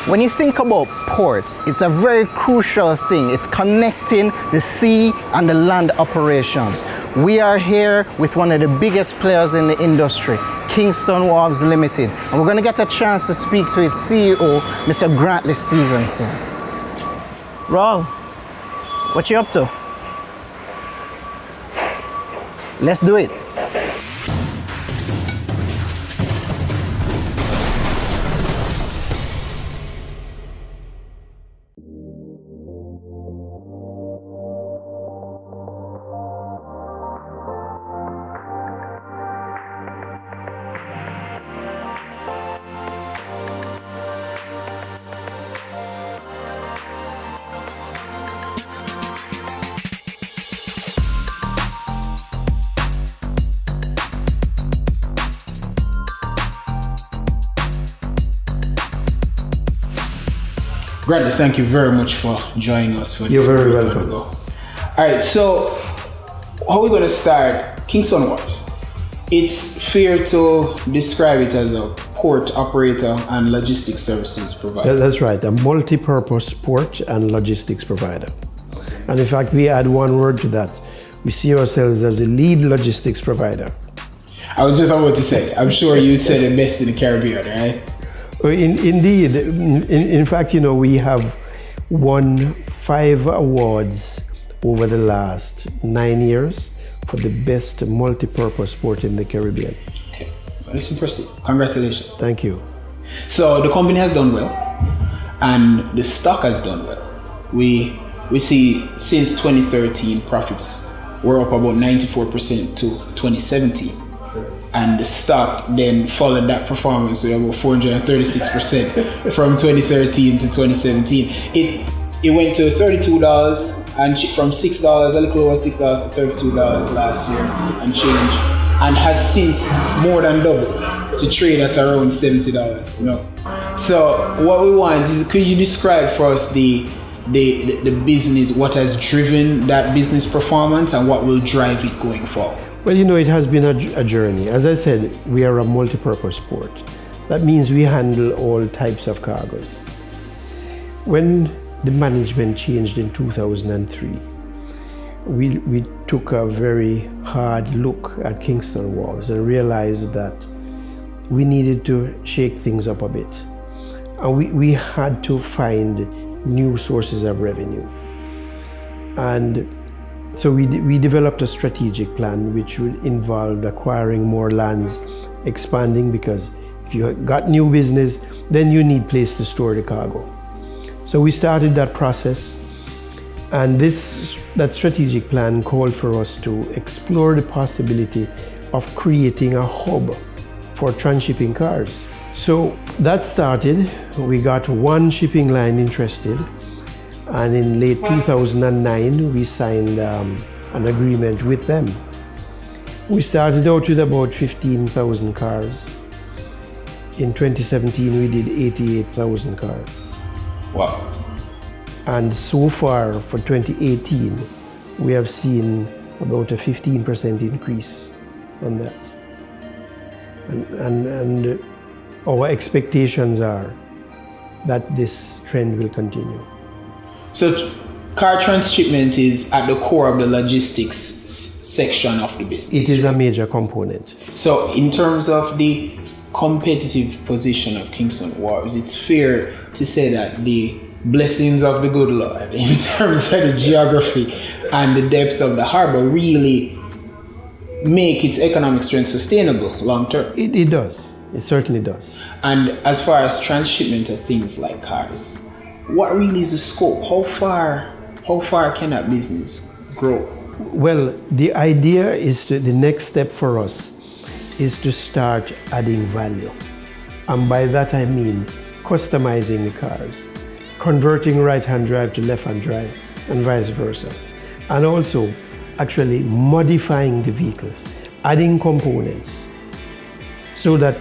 When you think about ports, it's a very crucial thing. It's connecting the sea and the land operations. We are here with one of the biggest players in the industry, Kingston Wharves Limited. And we're going to get a chance to speak to its CEO, Mr. Grantley Stevenson. Raul, what you up to? Let's do it. Grantley, thank you very much for joining us for this. You're very welcome. All right, so how are we going to start Kingston Wharves? It's fair to describe it as a port operator and logistics services provider. That's right, a multi-purpose port and logistics provider. And in fact, we add one word to that. We see ourselves as a lead logistics provider. I was just about to say, I'm sure you'd say the best in the Caribbean, right? Indeed. In fact, you know, we have won 5 awards over the last 9 years for the best multi-purpose port in the Caribbean. Okay, well, that's impressive. Congratulations. Thank you. So the company has done well, and the stock has done well. We see since 2013 profits were up about 94% to 2017. And the stock then followed that performance with about 436% from 2013 to 2017. It went to $32 and from $6, a little over $6 to $32 last year and change, and has since more than doubled to trade at around $70. You know? So what we want is, could you describe for us the business, what has driven that business performance and what will drive it going forward? Well, you know, it has been a journey. As I said, we are a multi-purpose port. That means we handle all types of cargoes. When the management changed in 2003, we took a very hard look at Kingston Wharves and realized that we needed to shake things up a bit. And we had to find new sources of revenue. And so we developed a strategic plan which would involve acquiring more lands, expanding, because if you got new business, then you need place to store the cargo. So we started that process, and that strategic plan called for us to explore the possibility of creating a hub for transshipping cars. So that started. We got one shipping line interested, and in late 2009 we signed an agreement with them. We started out with about 15,000 cars. In 2017 we did 88,000 cars. Wow. And so far for 2018 we have seen about a 15% increase on that. And our expectations are that this trend will continue. So car transshipment is at the core of the logistics section of the business. It is a major component. So in terms of the competitive position of Kingston Wharves, it's fair to say that the blessings of the good Lord in terms of the geography and the depth of the harbor really make its economic strength sustainable long term. It does. It certainly does. And as far as transshipment of things like cars, what really is the scope? How far can that business grow? Well, the idea is the next step for us is to start adding value. And by that I mean customizing the cars, converting right-hand drive to left-hand drive and vice versa. And also actually modifying the vehicles, adding components so that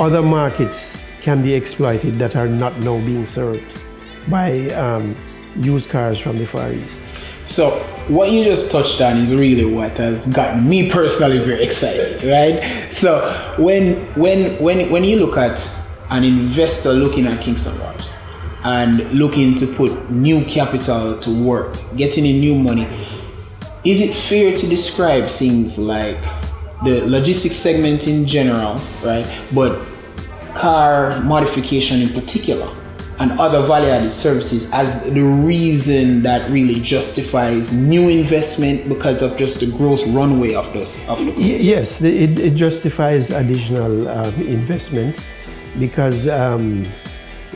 other markets can be exploited that are not now being served by used cars from the Far East. So what you just touched on is really what has gotten me personally very excited, right? So when you look at an investor looking at Kingston Wharves, and looking to put new capital to work, getting in new money, is it fair to describe things like the logistics segment in general, right? But car modification in particular and other value-added services as the reason that really justifies new investment because of just the growth runway of the company? Yes, it justifies additional investment because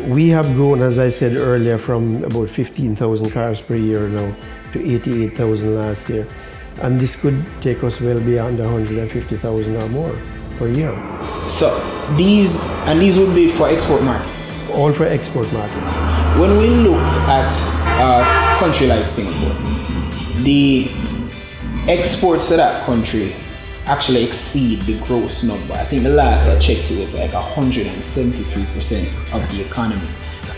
we have grown, as I said earlier, from about 15,000 cars per year now to 88,000 last year. And this could take us well beyond 150,000 or more per year. So these would be for export market? All for export markets. When we look at a country like Singapore, the exports to that country actually exceed the gross number. I think the last I checked it was like 173% of the economy.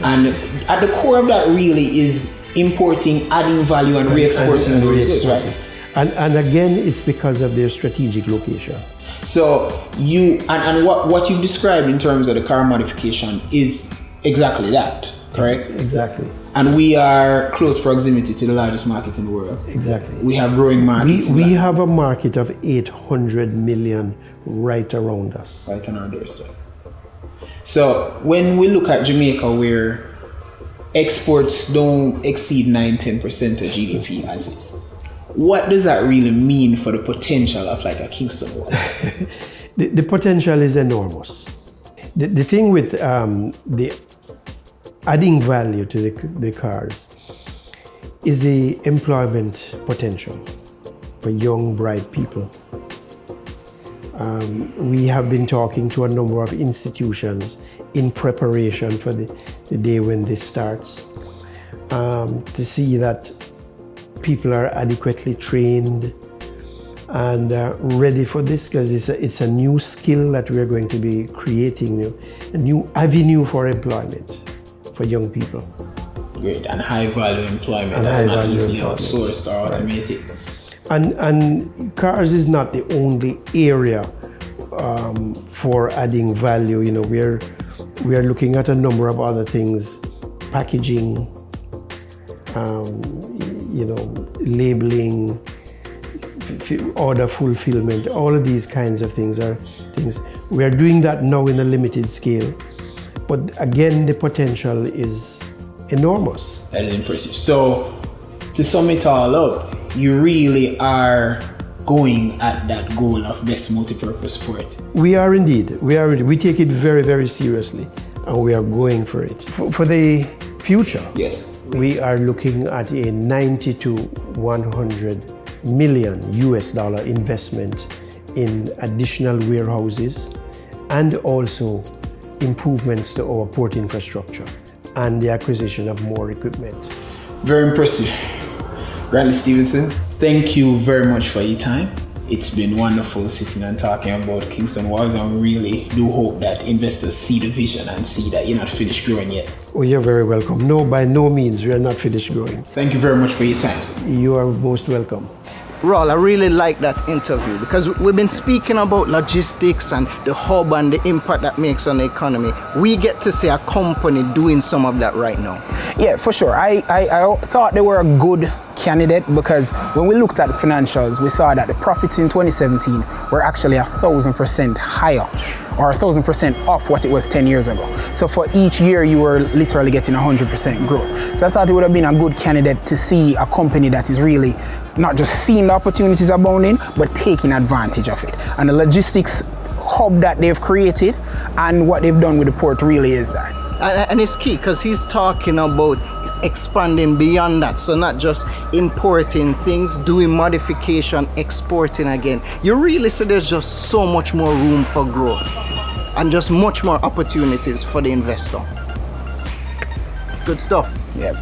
And at the core of that really is importing, adding value and re-exporting those goods, right? And again, it's because of their strategic location. So what you've described in terms of the car modification is exactly that, correct? Exactly. And we are close proximity to the largest market in the world. Exactly. We have growing markets. We have a market of 800 million right around us. Right on our doorstep. So when we look at Jamaica, where exports don't exceed 9-10% of GDP as is, what does that really mean for the potential of like a Kingston Wharves? The potential is enormous. The thing with the adding value to the cars is the employment potential for young, bright people. We have been talking to a number of institutions in preparation for the day when this starts to see that people are adequately trained and ready for this, because it's a new skill that we're going to be creating, a new avenue for employment for young people. Great, and high value employment that's not easily outsourced or automated. Right. And cars is not the only area for adding value. You know, we are looking at a number of other things, packaging, labeling, order fulfillment, all of these kinds of things are things. We are doing that now in a limited scale. But again, the potential is enormous. That is impressive. So to sum it all up, you really are going at that goal of best multi-purpose sport. We are indeed. We take it very, very seriously, and we are going for it. For the future, yes, we are looking at a 90 to 100 million US dollar investment in additional warehouses and also improvements to our port infrastructure and the acquisition of more equipment. Very impressive. Grantley Stevenson, thank you very much for your time. It's been wonderful sitting and talking about Kingston Wharves, and we really do hope that investors see the vision and see that you're not finished growing yet. Oh, you're very welcome. No, by no means, we are not finished growing. Thank you very much for your time, sir. You are most welcome. Raul, I really like that interview because we've been speaking about logistics and the hub and the impact that makes on the economy. We get to see a company doing some of that right now. Yeah, for sure. I thought they were a good candidate because when we looked at the financials, we saw that the profits in 2017 were actually 1,000% higher, or 1,000% off what it was 10 years ago. So for each year, you were literally getting 100% growth. So I thought it would have been a good candidate to see a company that is really not just seeing the opportunities abounding, but taking advantage of it. And the logistics hub that they've created and what they've done with the port really is that. And it's key because he's talking about expanding beyond that. So not just importing things, doing modification, exporting again. You really see there's just so much more room for growth and just much more opportunities for the investor. Good stuff. Yep.